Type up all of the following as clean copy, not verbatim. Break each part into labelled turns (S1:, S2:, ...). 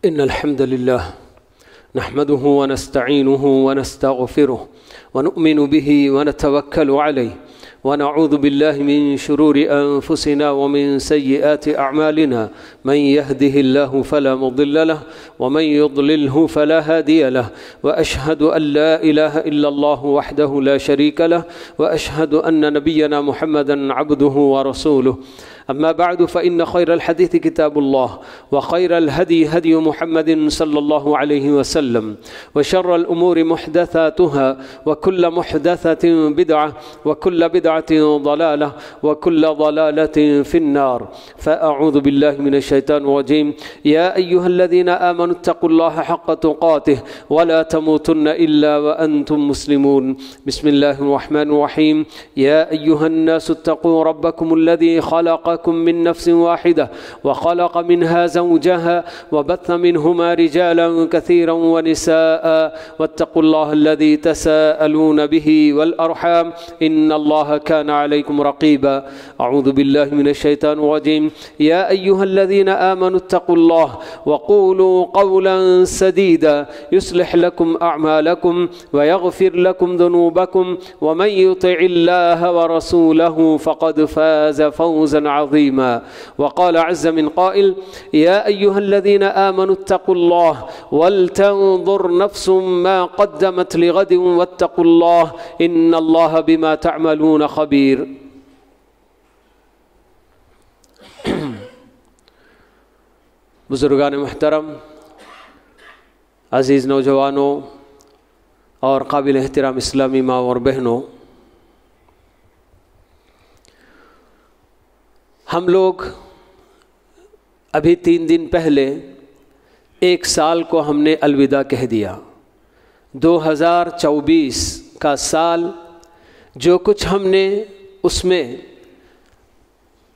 S1: إن الحمد لله نحمده ونستعينه ونستغفره ونؤمن به ونتوكل عليه ونعوذ بالله من شرور أنفسنا ومن سيئات أعمالنا من يهده الله فلا مضل له ومن يضلله فلا هادي له وأشهد أن لا إله إلا الله وحده لا شريك له وأشهد أن نبينا محمدا عبده ورسوله أما بعد فإن خير الحديث كتاب الله وخير الهدي هدي محمد صلى الله عليه وسلم وشر الأمور محدثاتها وكل محدثة بدعة وكل بدعة ضلالة وكل ضلالة في النار فأعوذ بالله من الشيطان الرجيم يا أيها الذين آمنوا اتقوا الله حق تقاته ولا تموتن إلا وأنتم مسلمون بسم الله الرحمن الرحيم يا أيها الناس اتقوا ربكم الذي خلقكم من نفس واحدة وخلق منها زوجها وبث منهما رجالا كثيرا ونساء واتقوا الله الذي تساءلون به والأرحام إن الله كان عليكم رقيبا أعوذ بالله من الشيطان الرجيم يا أيها الذين آمنوا اتقوا الله وقولوا قولا سديدا يصلح لكم أعمالكم ويغفر لكم ذنوبكم ومن يطع الله ورسوله فقد فاز فوزا عظيما وقال عز من قائل يا أيها الذين آمنوا اتقوا الله ولتنظر نفس ما قدمت لغد واتقوا الله إن الله بما تعملون خبير بزرگان محترم، عزیز نوجوانوں اور قابل احترام اسلامی ماں اور بہنوں، ہم لوگ ابھی 3 دن پہلے 1 سال کو ہم نے الوداع کہہ دیا۔ 2024 کا سال جو کچھ ہم نے اس میں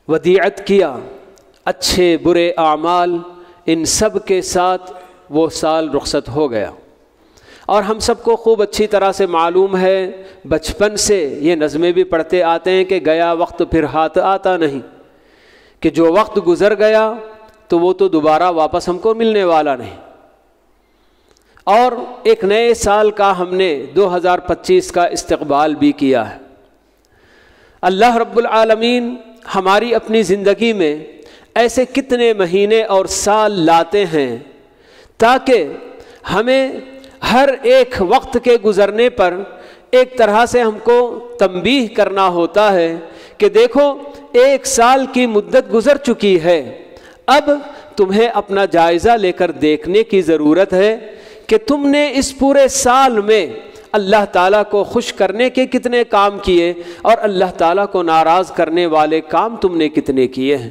S1: ودیعت کیا، اچھے برے اعمال، ان سب کے ساتھ وہ سال رخصت ہو گیا۔ اور ہم سب کو خوب اچھی طرح سے معلوم ہے، بچپن سے یہ نظمیں بھی پڑھتے آتے ہیں کہ گیا وقت پھر ہاتھ آتا نہیں، کہ جو وقت گزر گیا تو وہ تو دوبارہ واپس ہم کو ملنے والا نہیں۔ اور ایک نئے سال کا ہم نے 2025 کا استقبال بھی کیا ہے۔ اللہ رب العالمین ہماری اپنی زندگی میں ایسے کتنے مہینے اور سال لاتے ہیں تاکہ ہمیں ہر ایک وقت کے گزرنے پر ایک طرح سے ہم کو تنبیہ کرنا ہوتا ہے کہ دیکھو 1 سال کی مدت گزر چکی ہے، اب تمہیں اپنا جائزہ لے کر دیکھنے کی ضرورت ہے کہ تم نے اس پورے سال میں اللہ تعالیٰ کو خوش کرنے کے کتنے کام کیے اور اللہ تعالیٰ کو ناراض کرنے والے کام تم نے کتنے کیے ہیں۔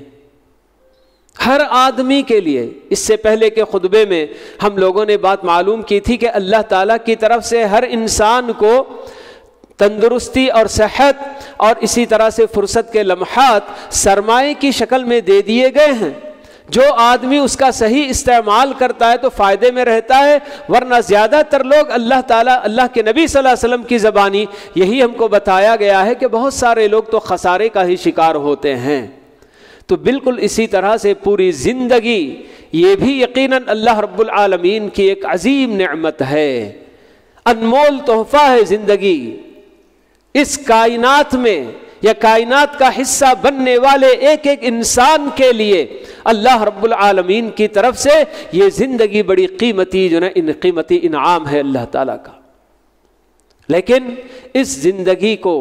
S1: ہر آدمی کے لیے، اس سے پہلے کے خطبے میں ہم لوگوں نے بات معلوم کی تھی کہ اللہ تعالیٰ کی طرف سے ہر انسان کو تندرستی اور صحت اور اسی طرح سے فرصت کے لمحات سرمایے کی شکل میں دے دیے گئے ہیں۔ جو آدمی اس کا صحیح استعمال کرتا ہے تو فائدے میں رہتا ہے، ورنہ زیادہ تر لوگ اللہ کے نبی صلی اللہ علیہ وسلم کی زبانی یہی ہم کو بتایا گیا ہے کہ بہت سارے لوگ تو خسارے کا ہی شکار ہوتے ہیں۔ تو بالکل اسی طرح سے پوری زندگی یہ بھی یقیناً اللہ رب العالمین کی ایک عظیم نعمت ہے، انمول تحفہ ہے زندگی۔ اس کائنات میں یا کائنات کا حصہ بننے والے ایک ایک انسان کے لیے اللہ رب العالمین کی طرف سے یہ زندگی بڑی قیمتی قیمتی انعام ہے اللہ تعالیٰ کا۔ لیکن اس زندگی کو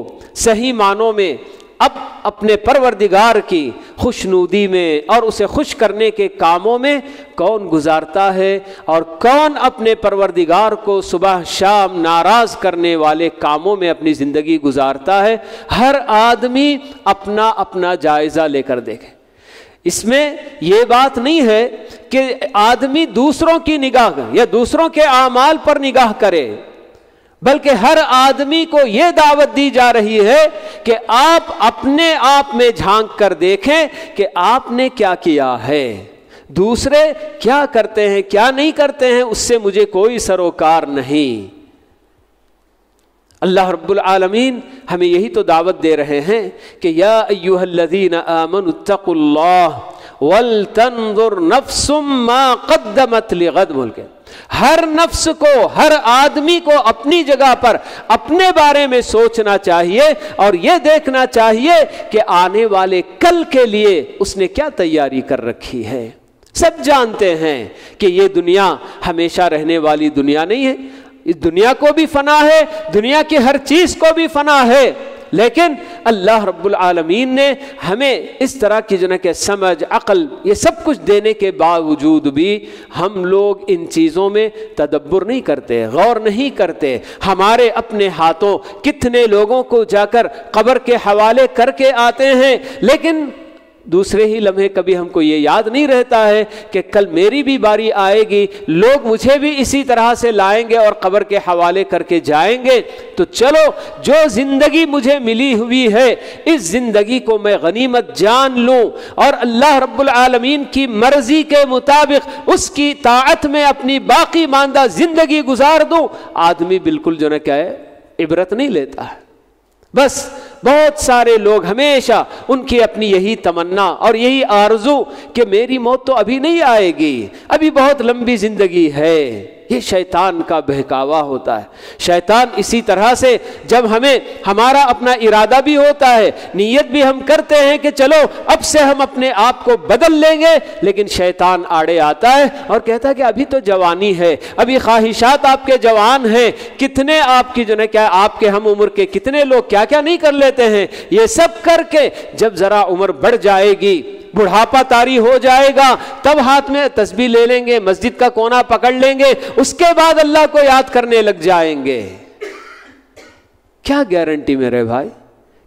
S1: صحیح معنوں میں اب اپنے پروردگار کی خوشنودی میں اور اسے خوش کرنے کے کاموں میں کون گزارتا ہے اور کون اپنے پروردگار کو صبح شام ناراض کرنے والے کاموں میں اپنی زندگی گزارتا ہے، ہر آدمی اپنا اپنا جائزہ لے کر دیکھے۔ اس میں یہ بات نہیں ہے کہ آدمی دوسروں کی نگاہ یا دوسروں کے اعمال پر نگاہ کرے، بلکہ ہر آدمی کو یہ دعوت دی جا رہی ہے کہ آپ اپنے آپ میں جھانک کر دیکھیں کہ آپ نے کیا کیا ہے، دوسرے کیا کرتے ہیں کیا نہیں کرتے ہیں اس سے مجھے کوئی سروکار نہیں۔ اللہ رب العالمین ہمیں یہی تو دعوت دے رہے ہیں کہ یا ایھا الذین آمنوا اتقوا اللہ وَلْتَنْظُرْ نَفْسٌ مَّا قَدَّمَتْ لِغَدٍ ملک ہے. ہر نفس کو، ہر آدمی کو اپنی جگہ پر اپنے بارے میں سوچنا چاہیے اور یہ دیکھنا چاہیے کہ آنے والے کل کے لیے اس نے کیا تیاری کر رکھی ہے. سب جانتے ہیں کہ یہ دنیا ہمیشہ رہنے والی دنیا نہیں ہے. اس دنیا کو بھی فنا ہے، دنیا کی ہر چیز کو بھی فنا ہے، لیکن اللہ رب العالمین نے ہمیں اس طرح کی جو ہے کہ سمجھ، عقل، یہ سب کچھ دینے کے باوجود بھی ہم لوگ ان چیزوں میں تدبر نہیں کرتے، غور نہیں کرتے. ہمارے اپنے ہاتھوں کتنے لوگوں کو جا کر قبر کے حوالے کر کے آتے ہیں، لیکن دوسرے ہی لمحے کبھی ہم کو یہ یاد نہیں رہتا ہے کہ کل میری بھی باری آئے گی، لوگ مجھے بھی اسی طرح سے لائیں گے اور قبر کے حوالے کر کے جائیں گے. تو چلو جو زندگی مجھے ملی ہوئی ہے اس زندگی کو میں غنیمت جان لوں اور اللہ رب العالمین کی مرضی کے مطابق اس کی طاعت میں اپنی باقی ماندہ زندگی گزار دوں. آدمی بالکل جو ہے کیا ہے عبرت نہیں لیتا ہے. بس بہت سارے لوگ ہمیشہ ان کی اپنی یہی تمنا اور یہی آرزو کہ میری موت تو ابھی نہیں آئے گی، ابھی بہت لمبی زندگی ہے. یہ شیطان کا بہکاوا ہوتا ہے. شیطان اسی طرح سے جب ہمیں ہمارا اپنا ارادہ بھی ہوتا ہے، نیت بھی ہم کرتے ہیں کہ چلو اب سے ہم اپنے آپ کو بدل لیں گے، لیکن شیطان آڑے آتا ہے اور کہتا ہے کہ ابھی تو جوانی ہے، ابھی خواہشات آپ کے جوان ہیں. کتنے آپ کی جو ہے کیا آپ کے ہم عمر کے کتنے لوگ کیا کیا نہیں کر لیتے ہیں. یہ سب کر کے جب ذرا عمر بڑھ جائے گی، بڑھاپا طاری ہو جائے گا، تب ہاتھ میں تسبیح لے لیں گے، مسجد کا کونا پکڑ لیں گے، اس کے بعد اللہ کو یاد کرنے لگ جائیں گے. کیا گارنٹی میرے بھائی،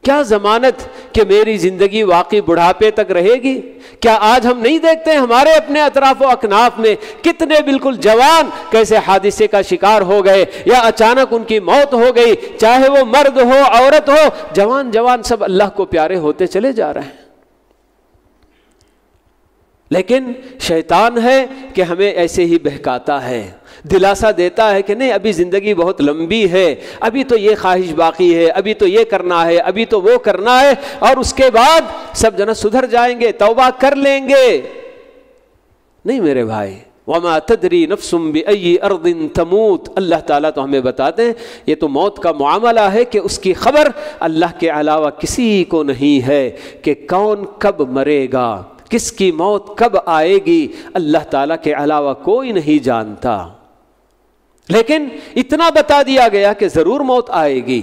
S1: کیا ضمانت کہ میری زندگی واقعی بڑھاپے تک رہے گی؟ کیا آج ہم نہیں دیکھتے ہمارے اپنے اطراف و اکناف میں کتنے بالکل جوان کیسے حادثے کا شکار ہو گئے یا اچانک ان کی موت ہو گئی، چاہے وہ مرد ہو عورت ہو، جوان جوان سب اللہ کو پیارے ہوتے چلے جا رہے ہیں. لیکن شیطان ہے کہ ہمیں ایسے ہی بہکاتا ہے، دلاسا دیتا ہے کہ نہیں ابھی زندگی بہت لمبی ہے، ابھی تو یہ خواہش باقی ہے، ابھی تو یہ کرنا ہے، ابھی تو وہ کرنا ہے، اور اس کے بعد سب جنا سدھر جائیں گے، توبہ کر لیں گے. نہیں میرے بھائی، وما تدری نفس بأي ارض تموت، اللہ تعالیٰ تو ہمیں بتاتے ہیں یہ تو موت کا معاملہ ہے کہ اس کی خبر اللہ کے علاوہ کسی کو نہیں ہے کہ کون کب مرے گا، کس کی موت کب آئے گی، اللہ تعالیٰ کے علاوہ کوئی نہیں جانتا. لیکن اتنا بتا دیا گیا کہ ضرور موت آئے گی،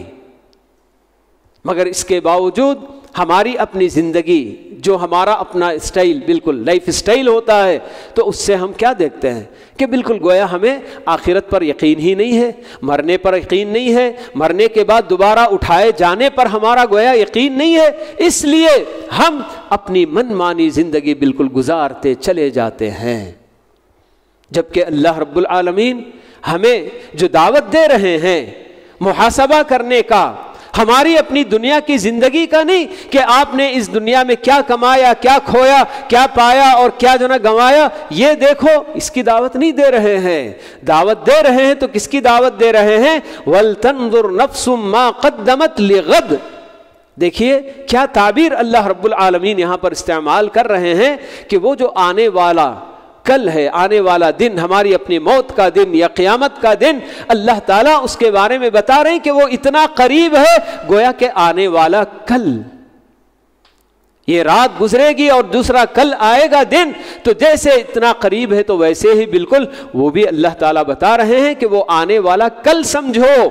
S1: مگر اس کے باوجود ہماری اپنی زندگی جو ہمارا اپنا اسٹائل بالکل لائف اسٹائل ہوتا ہے، تو اس سے ہم کیا دیکھتے ہیں کہ بالکل گویا ہمیں آخرت پر یقین ہی نہیں ہے، مرنے پر یقین نہیں ہے، مرنے کے بعد دوبارہ اٹھائے جانے پر ہمارا گویا یقین نہیں ہے. اس لیے ہم اپنی من مانی زندگی بالکل گزارتے چلے جاتے ہیں، جبکہ اللہ رب العالمین ہمیں جو دعوت دے رہے ہیں محاسبہ کرنے کا، ہماری اپنی دنیا کی زندگی کا نہیں کہ آپ نے اس دنیا میں کیا کمایا، کیا کھویا، کیا پایا اور کیا جو نہ گنوایا، یہ دیکھو، اس کی دعوت نہیں دے رہے ہیں. دعوت دے رہے ہیں تو کس کی دعوت دے رہے ہیں؟ وَلْتَنْظُرْ نَفْسٌ مَّا قَدَّمَتْ لِغَدٍ. دیکھیے کیا تعبیر اللہ رب العالمین یہاں پر استعمال کر رہے ہیں کہ وہ جو آنے والا کل ہے، آنے والا دن، ہماری اپنی موت کا دن یا قیامت کا دن، اللہ تعالیٰ اس کے بارے میں بتا رہے ہیں کہ وہ اتنا قریب ہے گویا کہ آنے والا کل. یہ رات گزرے گی اور دوسرا کل آئے گا دن، تو جیسے اتنا قریب ہے تو ویسے ہی بالکل وہ بھی اللہ تعالیٰ بتا رہے ہیں کہ وہ آنے والا کل سمجھو،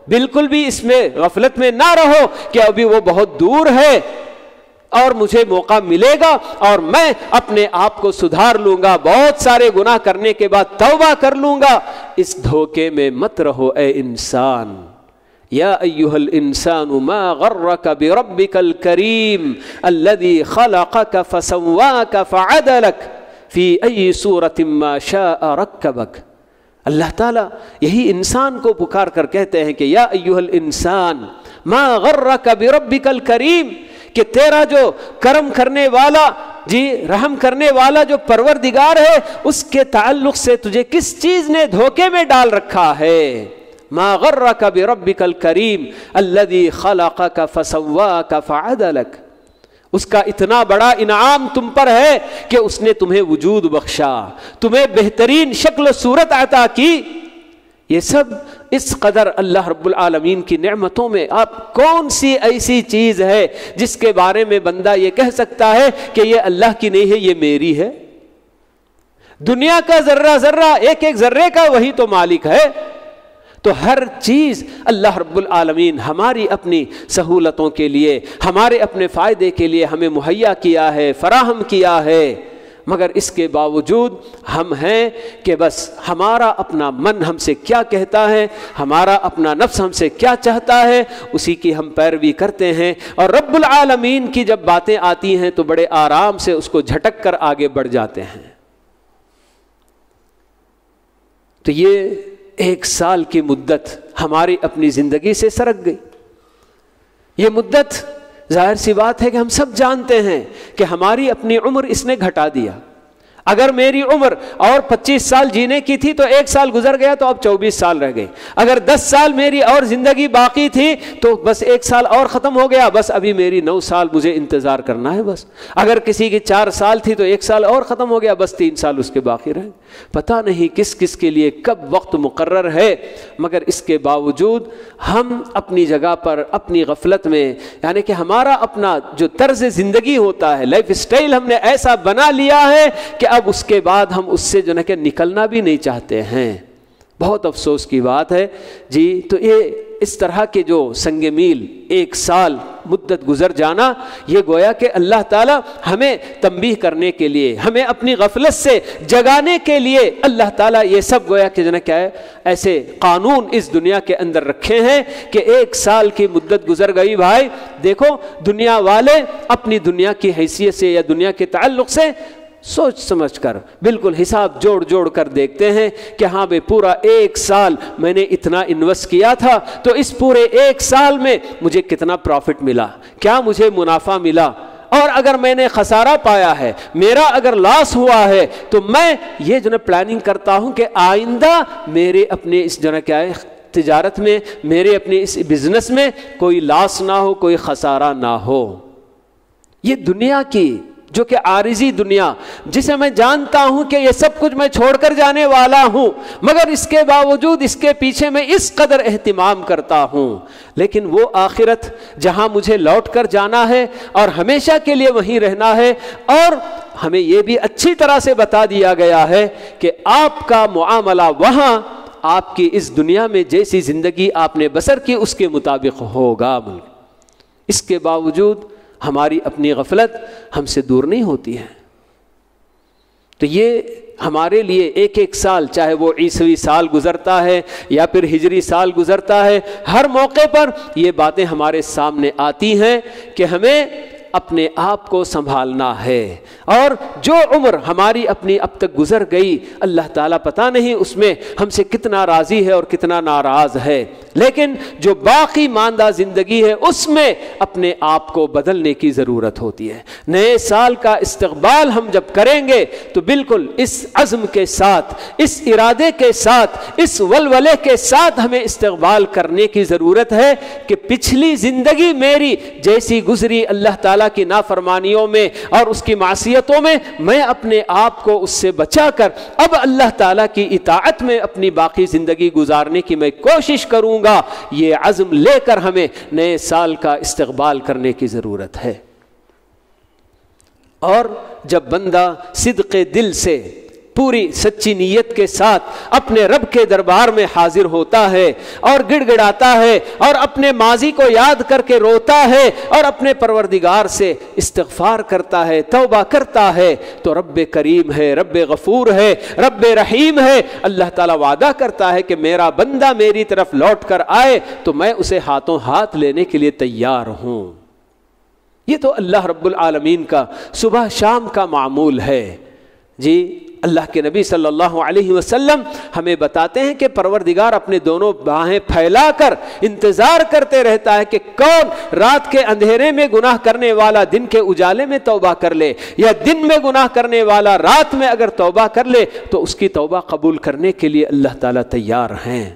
S1: بالکل بھی اس میں غفلت میں نہ رہو کہ ابھی وہ بہت دور ہے اور مجھے موقع ملے گا اور میں اپنے آپ کو سدھار لوں گا، بہت سارے گناہ کرنے کے بعد توبہ کر لوں گا. اس دھوکے میں مت رہو اے انسان. یا ایھا الانسان ما غرک بربک الکریم الذی خلقک فسواک فعدلک فی ای صورۃ ما شاء رکبک. اللہ تعالیٰ یہی انسان کو پکار کر کہتے ہیں کہ یا ایھا الانسان ما غرک بربک الکریم، کہ تیرا جو کرم کرنے والا، جی رحم کرنے والا جو پروردگار ہے، اس کے تعلق سے تجھے کس چیز نے دھوکے میں ڈال رکھا ہے. ما غرک بربک الکریم الذی خلقک فسواک فعدلک. اس کا اتنا بڑا انعام تم پر ہے کہ اس نے تمہیں وجود بخشا، تمہیں بہترین شکل و صورت عطا کی۔ یہ سب اس قدر اللہ رب العالمین کی نعمتوں میں آپ کون سی ایسی چیز ہے جس کے بارے میں بندہ یہ کہہ سکتا ہے کہ یہ اللہ کی نہیں ہے، یہ میری ہے؟ دنیا کا ذرہ ذرہ، ایک ایک ذرے کا وہی تو مالک ہے۔ تو ہر چیز اللہ رب العالمین ہماری اپنی سہولتوں کے لیے، ہمارے اپنے فائدے کے لیے ہمیں مہیا کیا ہے، فراہم کیا ہے، مگر اس کے باوجود ہم ہیں کہ بس ہمارا اپنا من ہم سے کیا کہتا ہے، ہمارا اپنا نفس ہم سے کیا چاہتا ہے، اسی کی ہم پیروی کرتے ہیں، اور رب العالمین کی جب باتیں آتی ہیں تو بڑے آرام سے اس کو جھٹک کر آگے بڑھ جاتے ہیں۔ تو یہ 1 سال کی مدت ہماری اپنی زندگی سے سرک گئی۔ یہ مدت ظاہر سی بات ہے کہ ہم سب جانتے ہیں کہ ہماری اپنی عمر اس نے گھٹا دیا۔ اگر میری عمر اور 25 سال جینے کی تھی تو 1 سال گزر گیا تو اب 24 سال رہ گئے۔ اگر 10 سال میری اور زندگی باقی تھی تو بس 1 سال اور ختم ہو گیا، بس ابھی میری 9 سال مجھے انتظار کرنا ہے بس۔ اگر کسی کی 4 سال تھی تو 1 سال اور ختم ہو گیا، بس 3 سال اس کے باقی رہے۔ پتہ نہیں کس کس کے لیے کب وقت مقرر ہے، مگر اس کے باوجود ہم اپنی جگہ پر اپنی غفلت میں، یعنی کہ ہمارا اپنا جو طرز زندگی ہوتا ہے، لائف سٹائل ہم نے ایسا بنا لیا ہے کہ اب اس کے بعد ہم اس سے جو ہے کہ نکلنا بھی نہیں چاہتے ہیں۔ بہت افسوس کی بات ہے جی۔ تو یہ اس طرح کے جو سنگ میل 1 سال مدت گزر جانا، یہ گویا کہ اللہ تعالیٰ ہمیں تنبیہ کرنے کے لیے، ہمیں اپنی غفلت سے جگانے کے لیے اللہ تعالیٰ یہ سب گویا کہ جنہیں کیا ہے ایسے قانون اس دنیا کے اندر رکھے ہیں کہ 1 سال کی مدت گزر گئی بھائی، دیکھو دنیا والے اپنی دنیا کی حیثیت سے یا دنیا کے تعلق سے سوچ سمجھ کر بالکل حساب جوڑ جوڑ کر دیکھتے ہیں کہ ہاں بھئی پورا 1 سال میں نے اتنا انویسٹ کیا تھا، تو اس پورے 1 سال میں مجھے کتنا پروفٹ ملا، کیا مجھے منافع ملا، اور اگر میں نے خسارہ پایا ہے، میرا اگر لاس ہوا ہے، تو میں یہ جو ہے پلاننگ کرتا ہوں کہ آئندہ میرے اپنے اس جو ہے کیا ہے تجارت میں، میرے اپنے اس بزنس میں کوئی لاس نہ ہو، کوئی خسارہ نہ ہو۔ یہ دنیا کی جو کہ عارضی دنیا، جسے میں جانتا ہوں کہ یہ سب کچھ میں چھوڑ کر جانے والا ہوں، مگر اس کے باوجود اس کے پیچھے میں اس قدر اہتمام کرتا ہوں، لیکن وہ آخرت جہاں مجھے لوٹ کر جانا ہے اور ہمیشہ کے لیے وہیں رہنا ہے، اور ہمیں یہ بھی اچھی طرح سے بتا دیا گیا ہے کہ آپ کا معاملہ وہاں آپ کی اس دنیا میں جیسی زندگی آپ نے بسر کی اس کے مطابق ہوگا۔ اس کے باوجود ہماری اپنی غفلت ہم سے دور نہیں ہوتی ہے۔ تو یہ ہمارے لیے 1 سال، چاہے وہ عیسوی سال گزرتا ہے یا پھر ہجری سال گزرتا ہے، ہر موقع پر یہ باتیں ہمارے سامنے آتی ہیں کہ ہمیں اپنے آپ کو سنبھالنا ہے، اور جو عمر ہماری اپنی اب تک گزر گئی اللہ تعالیٰ پتہ نہیں اس میں ہم سے کتنا راضی ہے اور کتنا ناراض ہے، لیکن جو باقی ماندہ زندگی ہے اس میں اپنے آپ کو بدلنے کی ضرورت ہوتی ہے۔ نئے سال کا استقبال ہم جب کریں گے تو بالکل اس عزم کے ساتھ، اس ارادے کے ساتھ، اس ولولے کے ساتھ ہمیں استقبال کرنے کی ضرورت ہے کہ پچھلی زندگی میری جیسی گزری اللہ تعالیٰ کی نافرمانیوں میں اور اس کی معصیتوں میں اپنے آپ کو اس سے بچا کر اب اللہ تعالیٰ کی اطاعت میں اپنی باقی زندگی گزارنے کی میں کوشش کروں گا۔ یہ عزم لے کر ہمیں نئے سال کا استقبال کرنے کی ضرورت ہے۔ اور جب بندہ صدق دل سے، پوری سچی نیت کے ساتھ اپنے رب کے دربار میں حاضر ہوتا ہے اور گڑ گڑاتا ہے اور اپنے ماضی کو یاد کر کے روتا ہے اور اپنے پروردگار سے استغفار کرتا ہے، توبہ کرتا ہے، تو رب کریم ہے، رب غفور ہے، رب رحیم ہے۔ اللہ تعالیٰ وعدہ کرتا ہے کہ میرا بندہ میری طرف لوٹ کر آئے تو میں اسے ہاتھوں ہاتھ لینے کے لیے تیار ہوں۔ یہ تو اللہ رب العالمین کا صبح شام کا معمول ہے جی۔ اللہ کے نبی صلی اللہ علیہ وسلم ہمیں بتاتے ہیں کہ پروردگار اپنے دونوں باہیں پھیلا کر انتظار کرتے رہتا ہے کہ کون رات کے اندھیرے میں گناہ کرنے والا دن کے اجالے میں توبہ کر لے، یا دن میں گناہ کرنے والا رات میں اگر توبہ کر لے تو اس کی توبہ قبول کرنے کے لیے اللہ تعالیٰ تیار ہیں۔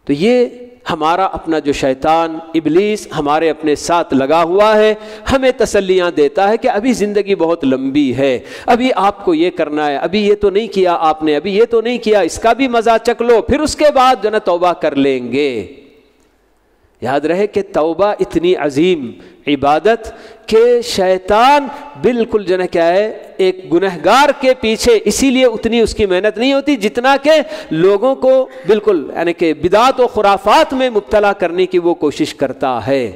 S1: تو یہ ہمارا اپنا جو شیطان ابلیس ہمارے اپنے ساتھ لگا ہوا ہے، ہمیں تسلیاں دیتا ہے کہ ابھی زندگی بہت لمبی ہے، ابھی آپ کو یہ کرنا ہے، ابھی یہ تو نہیں کیا آپ نے، ابھی یہ تو نہیں کیا، اس کا بھی مزہ چکھ لو، پھر اس کے بعد جو نا توبہ کر لیں گے۔ یاد رہے کہ توبہ اتنی عظیم عبادت کہ شیطان بالکل جو ہے کیا ہے ایک گنہگار کے پیچھے اسی لیے اتنی اس کی محنت نہیں ہوتی جتنا کہ لوگوں کو بالکل یعنی کہ بدعات و خرافات میں مبتلا کرنے کی وہ کوشش کرتا ہے،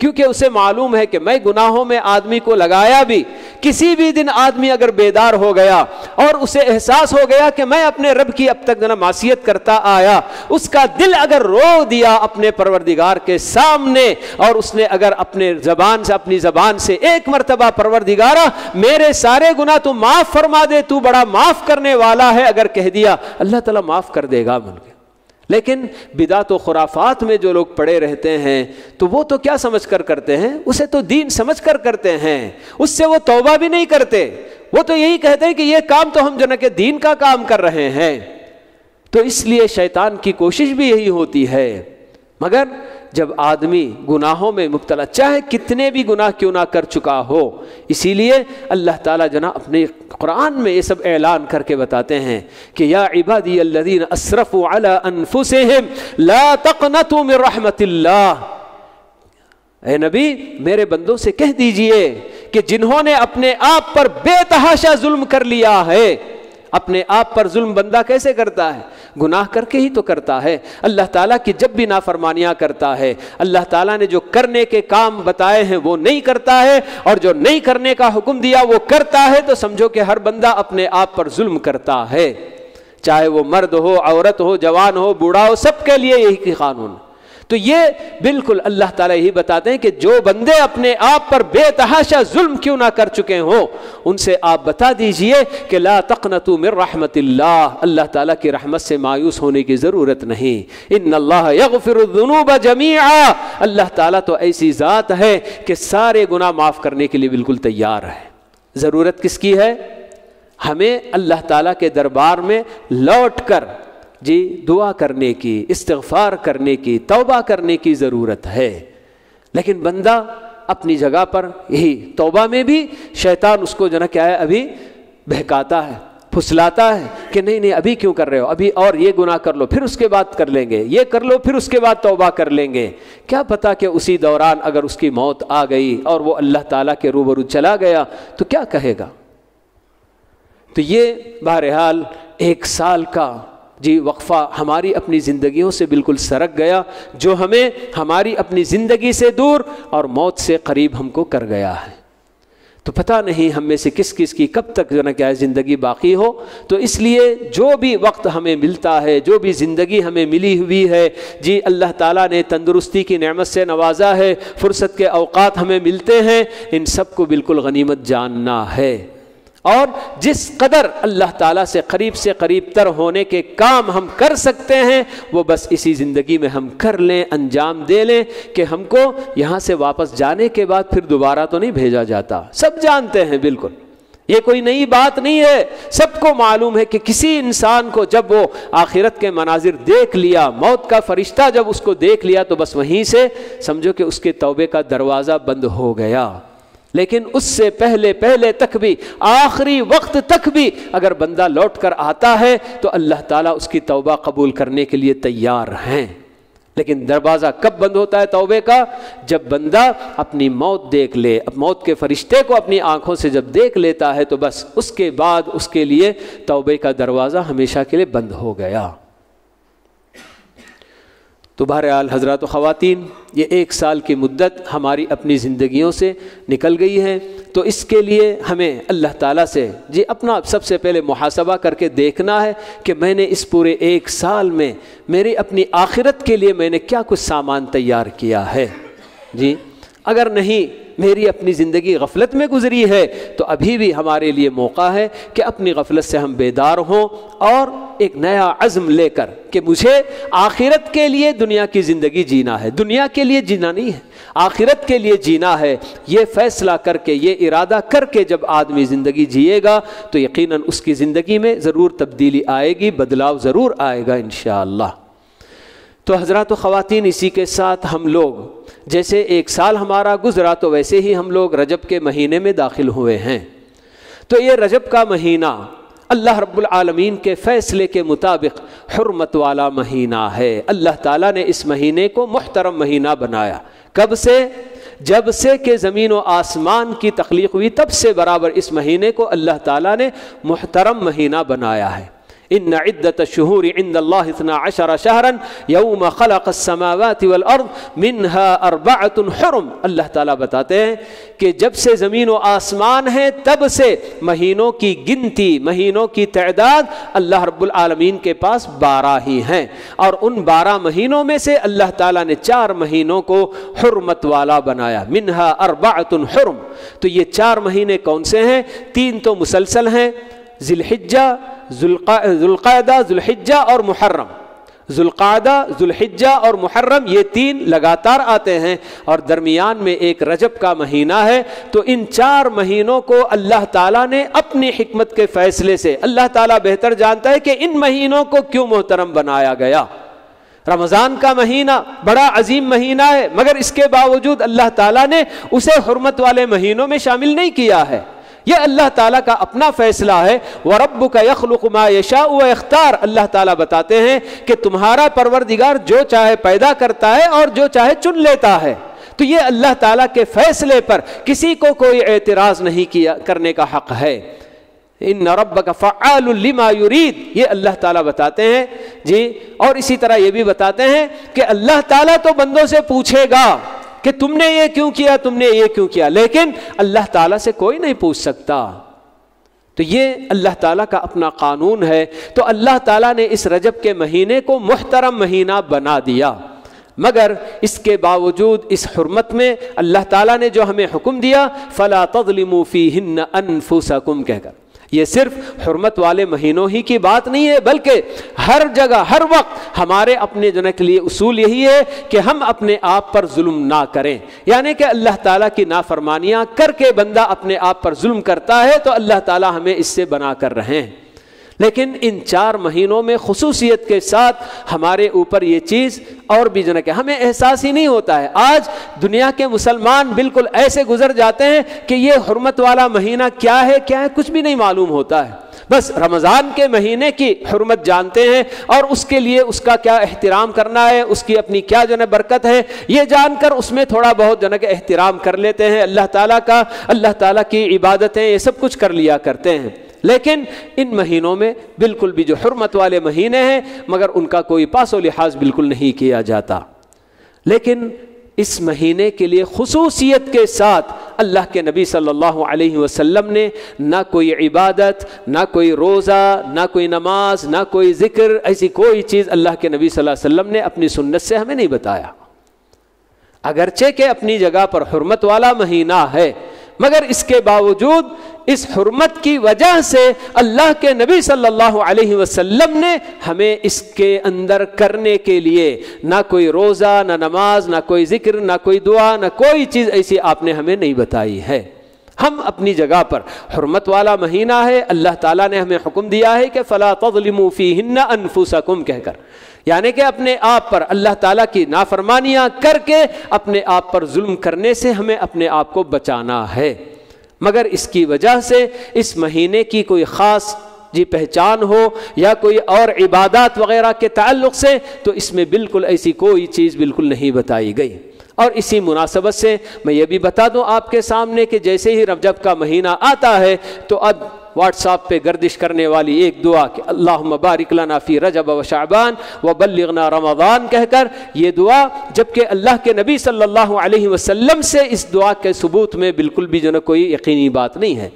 S1: کیونکہ اسے معلوم ہے کہ میں گناہوں میں آدمی کو لگایا بھی، کسی بھی دن آدمی اگر بیدار ہو گیا اور اسے احساس ہو گیا کہ میں اپنے رب کی اب تک معصیت کرتا آیا، اس کا دل اگر رو دیا اپنے پروردگار کے سامنے اور اس نے اگر اپنی زبان سے ایک مرتبہ پروردگارا میرے سارے گناہ تو معاف فرما دے، تو بڑا معاف کرنے والا ہے، اگر کہہ دیا اللہ تعالیٰ معاف کر دے گا بول کے۔ لیکن بدعت و خرافات میں جو لوگ پڑے رہتے ہیں تو وہ تو کیا سمجھ کر کرتے ہیں، اسے تو دین سمجھ کر کرتے ہیں، اس سے وہ توبہ بھی نہیں کرتے، وہ تو یہی کہتے ہیں کہ یہ کام تو ہم جو نا کہ دین کا کام کر رہے ہیں۔ تو اس لیے شیطان کی کوشش بھی یہی ہوتی ہے، مگر جب آدمی گناہوں میں مبتلا چاہے کتنے بھی گناہ کیوں نہ کر چکا ہو، اسی لیے اللہ تعالیٰ جناب اپنے قرآن میں یہ سب اعلان کر کے بتاتے ہیں کہ یا عبادی الذین اسرفوا علی انفسہم لا تقنطوا من رحمت اللہ، اے نبی میرے بندوں سے کہہ دیجئے کہ جنہوں نے اپنے آپ پر بے تحاشا ظلم کر لیا ہے۔ اپنے آپ پر ظلم بندہ کیسے کرتا ہے؟ گناہ کر کے ہی تو کرتا ہے۔ اللہ تعالیٰ کی جب بھی نافرمانیاں کرتا ہے، اللہ تعالیٰ نے جو کرنے کے کام بتائے ہیں وہ نہیں کرتا ہے، اور جو نہیں کرنے کا حکم دیا وہ کرتا ہے، تو سمجھو کہ ہر بندہ اپنے آپ پر ظلم کرتا ہے، چاہے وہ مرد ہو، عورت ہو، جوان ہو، بوڑھا ہو، سب کے لیے یہی قانون۔ تو یہ بالکل اللہ تعالیٰ یہی بتاتے ہیں کہ جو بندے اپنے آپ پر بے تحاشا ظلم کیوں نہ کر چکے ہوں، ان سے آپ بتا دیجئے کہ لا تقنطوا من رحمت اللہ، اللہ تعالیٰ کی رحمت سے مایوس ہونے کی ضرورت نہیں۔ ان اللہ یغفر الذنوب جمیعا، اللہ تعالیٰ تو ایسی ذات ہے کہ سارے گناہ معاف کرنے کے لیے بالکل تیار ہے۔ ضرورت کس کی ہے؟ ہمیں اللہ تعالیٰ کے دربار میں لوٹ کر دعا کرنے کی، استغفار کرنے کی، توبہ کرنے کی ضرورت ہے۔ لیکن بندہ اپنی جگہ پر یہی توبہ میں بھی شیطان اس کو جو نا کیا ہے ابھی بہکاتا ہے، پھسلاتا ہے کہ نہیں نہیں ابھی کیوں کر رہے ہو، ابھی اور یہ گناہ کر لو پھر اس کے بعد کر لیں گے، یہ کر لو پھر اس کے بعد توبہ کر لیں گے۔ کیا پتا کہ اسی دوران اگر اس کی موت آ گئی اور وہ اللہ تعالیٰ کے روبرو چلا گیا تو کیا کہے گا؟ تو یہ بہرحال 1 سال کا وقفہ ہماری اپنی زندگیوں سے بالکل سرک گیا، جو ہمیں ہماری اپنی زندگی سے دور اور موت سے قریب ہم کو کر گیا ہے۔ تو پتہ نہیں ہم میں سے کس کس کی کب تک جو نا کیا ہے زندگی باقی ہو۔ تو اس لیے جو بھی وقت ہمیں ملتا ہے، جو بھی زندگی ہمیں ملی ہوئی ہے، اللہ تعالیٰ نے تندرستی کی نعمت سے نوازا ہے، فرصت کے اوقات ہمیں ملتے ہیں، ان سب کو بالکل غنیمت جاننا ہے، اور جس قدر اللہ تعالیٰ سے قریب تر ہونے کے کام ہم کر سکتے ہیں وہ بس اسی زندگی میں ہم کر لیں، انجام دے لیں، کہ ہم کو یہاں سے واپس جانے کے بعد پھر دوبارہ تو نہیں بھیجا جاتا۔ سب جانتے ہیں، بالکل یہ کوئی نئی بات نہیں ہے، سب کو معلوم ہے کہ کسی انسان کو جب وہ آخرت کے مناظر دیکھ لیا، موت کا فرشتہ جب اس کو دیکھ لیا تو بس وہیں سے سمجھو کہ اس کے توبے کا دروازہ بند ہو گیا۔ لیکن اس سے پہلے تک بھی، آخری وقت تک بھی اگر بندہ لوٹ کر آتا ہے تو اللہ تعالیٰ اس کی توبہ قبول کرنے کے لیے تیار ہیں۔ لیکن دروازہ کب بند ہوتا ہے توبے کا؟ جب بندہ اپنی موت دیکھ لے، موت کے فرشتے کو اپنی آنکھوں سے جب دیکھ لیتا ہے تو بس اس کے بعد اس کے لیے توبے کا دروازہ ہمیشہ کے لیے بند ہو گیا۔ تو بہرحال حضرات و خواتین، یہ 1 سال کی مدت ہماری اپنی زندگیوں سے نکل گئی ہے، تو اس کے لیے ہمیں اللہ تعالیٰ سے اپنا سب سے پہلے محاسبہ کر کے دیکھنا ہے کہ میں نے اس پورے 1 سال میں میری اپنی آخرت کے لیے میں نے کیا کچھ سامان تیار کیا ہے۔ اگر نہیں میری اپنی زندگی غفلت میں گزری ہے تو ابھی بھی ہمارے لیے موقع ہے کہ اپنی غفلت سے ہم بیدار ہوں اور ایک نیا عزم لے کر کہ مجھے آخرت کے لیے دنیا کی زندگی جینا ہے، دنیا کے لیے جینا نہیں ہے، آخرت کے لیے جینا ہے۔ یہ فیصلہ کر کے، یہ ارادہ کر کے جب آدمی زندگی جیے گا تو یقیناً اس کی زندگی میں ضرور تبدیلی آئے گی، بدلاؤ ضرور آئے گا انشاءاللہ۔ تو حضرات و خواتین، اسی کے ساتھ ہم لوگ جیسے ایک سال ہمارا گزرا تو ویسے ہی ہم لوگ رجب کے مہینے میں داخل ہوئے ہیں۔ تو یہ رجب کا مہینہ اللہ رب العالمین کے فیصلے کے مطابق حرمت والا مہینہ ہے۔ اللہ تعالیٰ نے اس مہینے کو محترم مہینہ بنایا۔ کب سے؟ جب سے کہ زمین و آسمان کی تخلیق ہوئی تب سے برابر اس مہینے کو اللہ تعالیٰ نے محترم مہینہ بنایا ہے۔ ان عدت الشہور عند اللہ 12 شہرا یوم خلق السماوات والارض منها 4 حرم۔ اللہ تعالیٰ بتاتے ہیں کہ جب سے زمین و آسمان ہے تب سے مہینوں کی گنتی، مہینوں کی تعداد اللہ رب العالمین کے پاس 12 ہی ہیں، اور ان 12 مہینوں میں سے اللہ تعالیٰ نے 4 مہینوں کو حرمت والا بنایا۔ منها 4 حرم۔ تو یہ 4 مہینے کون سے ہیں؟ 3 تو مسلسل ہیں، ذی الحجہ، ذوالقعدہ، ذوالحجہ اور محرم۔ ذوالقعدہ، ذوالحجہ اور محرم یہ 3 لگاتار آتے ہیں، اور درمیان میں ایک رجب کا مہینہ ہے۔ تو ان 4 مہینوں کو اللہ تعالیٰ نے اپنی حکمت کے فیصلے سے، اللہ تعالیٰ بہتر جانتا ہے کہ ان مہینوں کو کیوں محترم بنایا گیا۔ رمضان کا مہینہ بڑا عظیم مہینہ ہے، مگر اس کے باوجود اللہ تعالیٰ نے اسے حرمت والے مہینوں میں شامل نہیں کیا ہے۔ یہ اللہ تعالیٰ کا اپنا فیصلہ ہے۔ وَرَبُّكَ يَخْلُقُ مَا يَشَاءُ وَيَخْتَارُ۔ اللہ تعالیٰ بتاتے ہیں کہ تمہارا پروردگار جو چاہے پیدا کرتا ہے اور جو چاہے چن لیتا ہے۔ تو یہ اللہ تعالیٰ کے فیصلے پر کسی کو کوئی اعتراض نہیں کیا کرنے کا حق ہے۔ ان ربک فعال لما یرید، یہ اللہ تعالیٰ بتاتے ہیں جی۔ اور اسی طرح یہ بھی بتاتے ہیں کہ اللہ تعالیٰ تو بندوں سے پوچھے گا کہ تم نے یہ کیوں کیا، تم نے یہ کیوں کیا، لیکن اللہ تعالیٰ سے کوئی نہیں پوچھ سکتا۔ تو یہ اللہ تعالیٰ کا اپنا قانون ہے۔ تو اللہ تعالیٰ نے اس رجب کے مہینے کو محترم مہینہ بنا دیا، مگر اس کے باوجود اس حرمت میں اللہ تعالیٰ نے جو ہمیں حکم دیا فَلَا تَظْلِمُوا فِيهِنَّ أَنفُسَكُمْ کہہ کر، یہ صرف حرمت والے مہینوں ہی کی بات نہیں ہے، بلکہ ہر جگہ ہر وقت ہمارے اپنے جن کے لیے اصول یہی ہے کہ ہم اپنے آپ پر ظلم نہ کریں۔ یعنی کہ اللہ تعالیٰ کی نافرمانیاں کر کے بندہ اپنے آپ پر ظلم کرتا ہے تو اللہ تعالیٰ ہمیں اس سے بنا کر رہے ہیں۔ لیکن ان 4 مہینوں میں خصوصیت کے ساتھ ہمارے اوپر یہ چیز اور بھی جن کہ ہمیں احساس ہی نہیں ہوتا ہے۔ آج دنیا کے مسلمان بالکل ایسے گزر جاتے ہیں کہ یہ حرمت والا مہینہ کیا ہے کچھ بھی نہیں معلوم ہوتا ہے۔ بس رمضان کے مہینے کی حرمت جانتے ہیں اور اس کے لیے اس کا کیا احترام کرنا ہے، اس کی اپنی کیا برکت ہے، یہ جان کر اس میں تھوڑا بہت احترام کر لیتے ہیں اللہ تعالیٰ کا، اللہ تعالیٰ کی عبادتیں یہ سب کچھ کر لیا کرتے ہیں۔ لیکن ان مہینوں میں بالکل بھی جو حرمت والے مہینے ہیں مگر ان کا کوئی پاس و لحاظ بالکل نہیں کیا جاتا۔ لیکن اس مہینے کے لیے خصوصیت کے ساتھ اللہ کے نبی صلی اللہ علیہ وسلم نے نہ کوئی عبادت، نہ کوئی روزہ، نہ کوئی نماز، نہ کوئی ذکر، ایسی کوئی چیز اللہ کے نبی صلی اللہ علیہ وسلم نے اپنی سنت سے ہمیں نہیں بتایا۔ اگرچہ کہ اپنی جگہ پر حرمت والا مہینہ ہے، مگر اس کے باوجود اس حرمت کی وجہ سے اللہ کے نبی صلی اللہ علیہ وسلم نے ہمیں اس کے اندر کرنے کے لیے نہ کوئی روزہ، نہ نماز، نہ کوئی ذکر، نہ کوئی دعا، نہ کوئی چیز ایسی آپ نے ہمیں نہیں بتائی ہے۔ ہم اپنی جگہ پر حرمت والا مہینہ ہے، اللہ تعالیٰ نے ہمیں حکم دیا ہے کہ فَلَا تَظْلِمُوا فِيهِنَّ أَنفُسَكُمْ کہہ کر، یعنی کہ اپنے آپ پر اللہ تعالیٰ کی نافرمانیاں کر کے اپنے آپ پر ظلم کرنے سے ہمیں اپنے آپ کو بچانا ہے۔ مگر اس کی وجہ سے اس مہینے کی کوئی خاص پہچان ہو یا کوئی اور عبادات وغیرہ کے تعلق سے تو اس میں بالکل ایسی کوئی چیز بالکل نہیں بتائی گئی۔ اور اسی مناسبت سے میں یہ بھی بتا دوں آپ کے سامنے کہ جیسے ہی رجب کا مہینہ آتا ہے تو اب واٹس ایپ پہ گردش کرنے والی ایک دعا کہ اللہم بارک لنا فی رجب و شعبان و بلغنا رمضان کہہ کر، یہ دعا جبکہ اللہ کے نبی صلی اللہ علیہ وسلم سے اس دعا کے ثبوت میں بالکل بھی کوئی یقینی بات نہیں ہے۔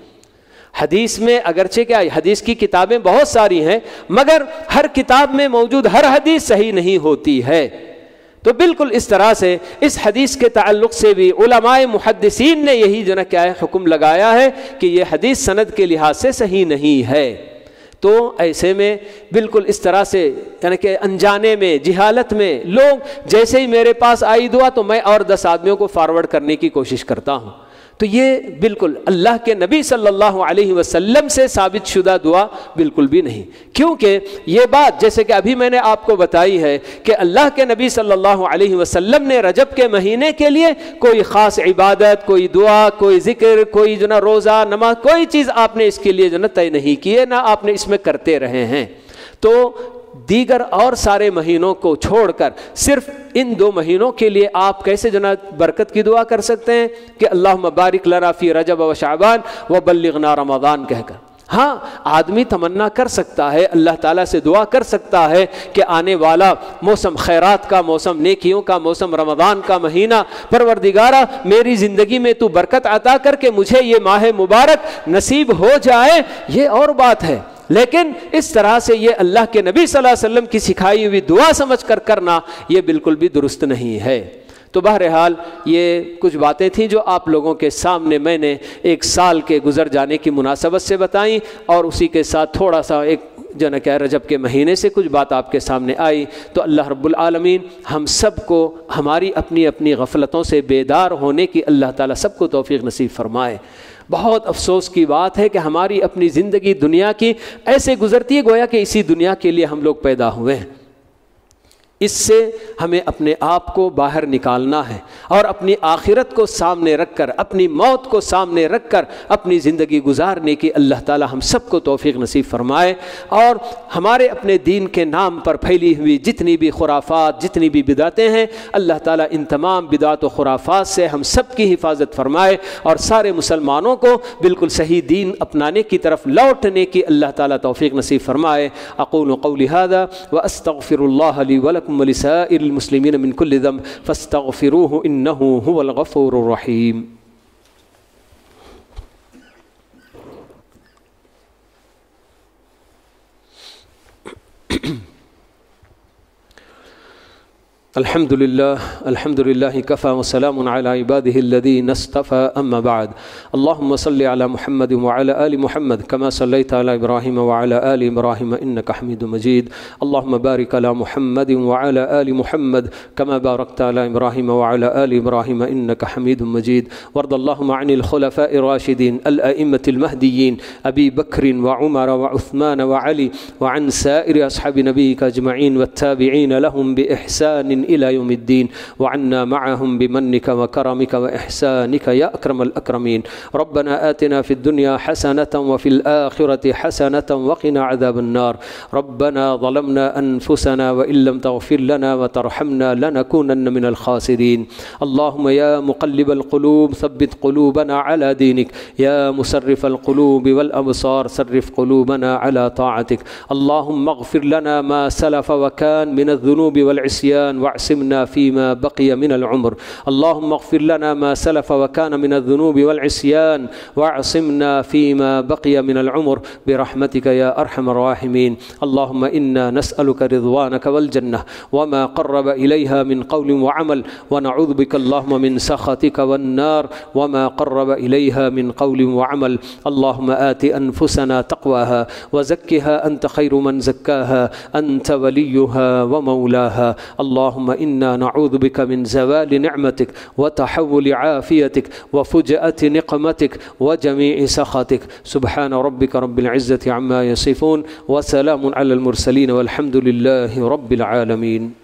S1: حدیث میں اگرچہ کہ حدیث کی کتابیں بہت ساری ہیں مگر ہر کتاب میں موجود ہر حدیث صحیح نہیں ہوتی ہے۔ تو بالکل اس طرح سے اس حدیث کے تعلق سے بھی علماء محدثین نے یہی کیا ہے حکم لگایا ہے کہ یہ حدیث سند کے لحاظ سے صحیح نہیں ہے۔ تو ایسے میں بالکل اس طرح سے یعنی کہ انجانے میں، جہالت میں لوگ جیسے ہی میرے پاس آئی دعا تو میں اور 10 آدمیوں کو فارورڈ کرنے کی کوشش کرتا ہوں۔ تو یہ بالکل اللہ کے نبی صلی اللہ علیہ وسلم سے ثابت شدہ دعا بالکل بھی نہیں، کیونکہ یہ بات جیسے کہ ابھی میں نے آپ کو بتائی ہے کہ اللہ کے نبی صلی اللہ علیہ وسلم نے رجب کے مہینے کے لیے کوئی خاص عبادت، کوئی دعا، کوئی ذکر، کوئی جو نا روزہ، نماز، کوئی چیز آپ نے اس کے لیے جو نا طے نہیں کی ہے، نہ آپ نے اس میں کرتے رہے ہیں۔ تو دیگر اور سارے مہینوں کو چھوڑ کر صرف ان 2 مہینوں کے لیے آپ کیسے جناب برکت کی دعا کر سکتے ہیں کہ اللہم بارک لنا فی رجب و شعبان و بلغنا رمضان کہہ کر؟ ہاں، آدمی تمنا کر سکتا ہے، اللہ تعالیٰ سے دعا کر سکتا ہے کہ آنے والا موسم خیرات کا، موسم نیکیوں کا، موسم رمضان کا مہینہ، پروردگارہ میری زندگی میں تو برکت عطا کر کے مجھے یہ ماہ مبارک نصیب ہو جائے، یہ اور بات ہے۔ لیکن اس طرح سے یہ اللہ کے نبی صلی اللہ علیہ وسلم کی سکھائی ہوئی دعا سمجھ کر کرنا یہ بالکل بھی درست نہیں ہے۔ تو بہرحال یہ کچھ باتیں تھیں جو آپ لوگوں کے سامنے میں نے 1 سال کے گزر جانے کی مناسبت سے بتائیں، اور اسی کے ساتھ تھوڑا سا ایک جو نا کہ رجب کے مہینے سے کچھ بات آپ کے سامنے آئی۔ تو اللہ رب العالمین ہم سب کو ہماری اپنی اپنی غفلتوں سے بیدار ہونے کی اللہ تعالیٰ سب کو توفیق نصیب فرمائے۔ بہت افسوس کی بات ہے کہ ہماری اپنی زندگی دنیا کی ایسے گزرتی ہے گویا کہ اسی دنیا کے لیے ہم لوگ پیدا ہوئے ہیں۔ اس سے ہمیں اپنے آپ کو باہر نکالنا ہے اور اپنی آخرت کو سامنے رکھ کر، اپنی موت کو سامنے رکھ کر اپنی زندگی گزارنے کی اللہ تعالی ہم سب کو توفیق نصیب فرمائے، اور ہمارے اپنے دین کے نام پر پھیلی ہوئی جتنی بھی خرافات، جتنی بھی بدعتیں ہیں، اللہ تعالیٰ ان تمام بدعت و خرافات سے ہم سب کی حفاظت فرمائے اور سارے مسلمانوں کو بالکل صحیح دین اپنانے کی طرف لوٹنے کی اللہ تعالیٰ توفیق نصیب فرمائے۔ اقول قولی ھذا واستغفر اللہ لی ولکم ولسائر المسلمین من کل ذنب فاستغفروہ انہ هو الغفور الرحیم۔ الحمد لله كفى وسلام على عباده الذين اصطفى أما بعد اللهم صل على محمد وعلى آل محمد كما صليت على إبراهيم وعلى آل إبراهيم إنك حميد مجيد اللهم بارك على محمد وعلى آل محمد كما باركت على إبراهيم وعلى آل إبراهيم إنك حميد مجيد وارض اللهم عن الخلفاء الراشدين الأئمة المهديين أبي بكر وعمر وعثمان وعلي وعن سائر أصحاب نبيك أجمعين والتابعين لهم بإحسان إلى يوم الدين وعنا معهم بمنك وكرمك وإحسانك يا أكرم الأكرمين ربنا آتنا في الدنيا حسنة وفي الآخرة حسنة وقنا عذاب النار ربنا ظلمنا أنفسنا وإن لم تغفر لنا وترحمنا لنكونن من الخاسرين اللهم يا مقلب القلوب ثبت قلوبنا على دينك يا مسرف القلوب والأبصار صرف قلوبنا على طاعتك اللهم اغفر لنا ما سلف وكان من الذنوب والعصيان واعصمنا فيما بقي من العمر اللهم اغفر لنا ما سلف وكان من الذنوب والعصيان واعصمنا فيما بقي من العمر برحمتك يا أرحم الراحمين اللهم إنا نسألك رضوانك والجنة وما قرب إليها من قول وعمل ونعوذ بك اللهم من سخطك والنار وما قرب إليها من قول وعمل اللهم آت أنفسنا تقواها وزكها أنت خير من زكاها أنت وليها ومولاها اللهم إنا نعوذ بك من زوال نعمتك وتحول عافيتك وفجأة نقمتك وجميع سخطك سبحان ربك رب العزة عما يصفون وسلام على المرسلين والحمد لله رب العالمين.